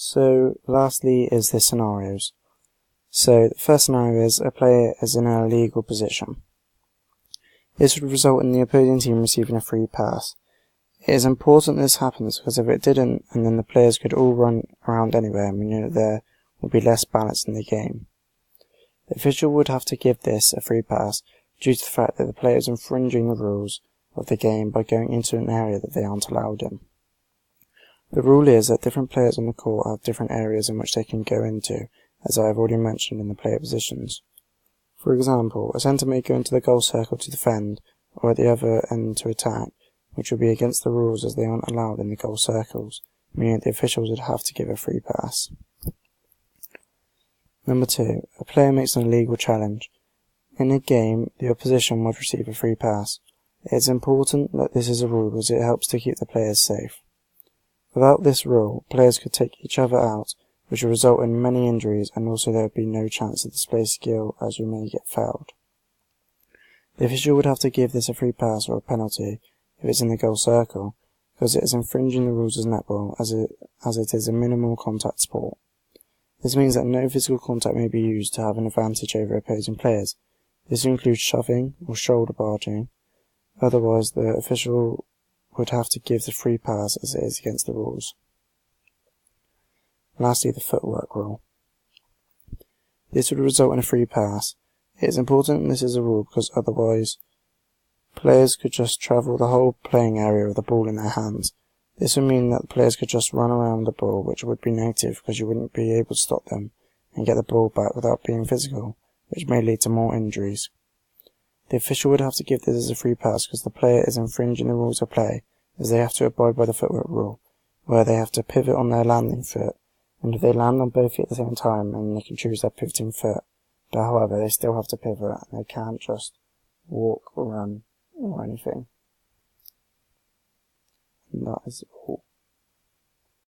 So lastly is the scenarios. So the first scenario is a player is in an illegal position. This would result in the opposing team receiving a free pass. It is important this happens because if it didn't, and then the players could all run around anywhere, we know that there would be less balance in the game. The official would have to give this a free pass due to the fact that the player is infringing the rules of the game by going into an area that they aren't allowed in. The rule is that different players on the court have different areas in which they can go into, as I have already mentioned in the player positions. For example, a centre may go into the goal circle to defend, or at the other end to attack, which would be against the rules as they aren't allowed in the goal circles, meaning that the officials would have to give a free pass. Number 2. A player makes an illegal challenge. In a game, the opposition would receive a free pass. It is important that this is a rule because it helps to keep the players safe. Without this rule, players could take each other out, which would result in many injuries, and also there would be no chance to display skill as you may get fouled. The official would have to give this a free pass or a penalty if it's in the goal circle, because it is infringing the rules of netball as it is a minimal contact sport. This means that no physical contact may be used to have an advantage over opposing players. This includes shoving or shoulder barging, otherwise the official would have to give the free pass as it is against the rules. Lastly, the footwork rule. This would result in a free pass. It is important this is a rule because otherwise players could just travel the whole playing area with the ball in their hands. This would mean that the players could just run around the ball, which would be negative because you wouldn't be able to stop them and get the ball back without being physical, which may lead to more injuries. The official would have to give this as a free pass because the player is infringing the rules of play, as they have to abide by the footwork rule, where they have to pivot on their landing foot, and if they land on both feet at the same time, then they can choose their pivoting foot, but however they still have to pivot and they can't just walk or run or anything. And that is all.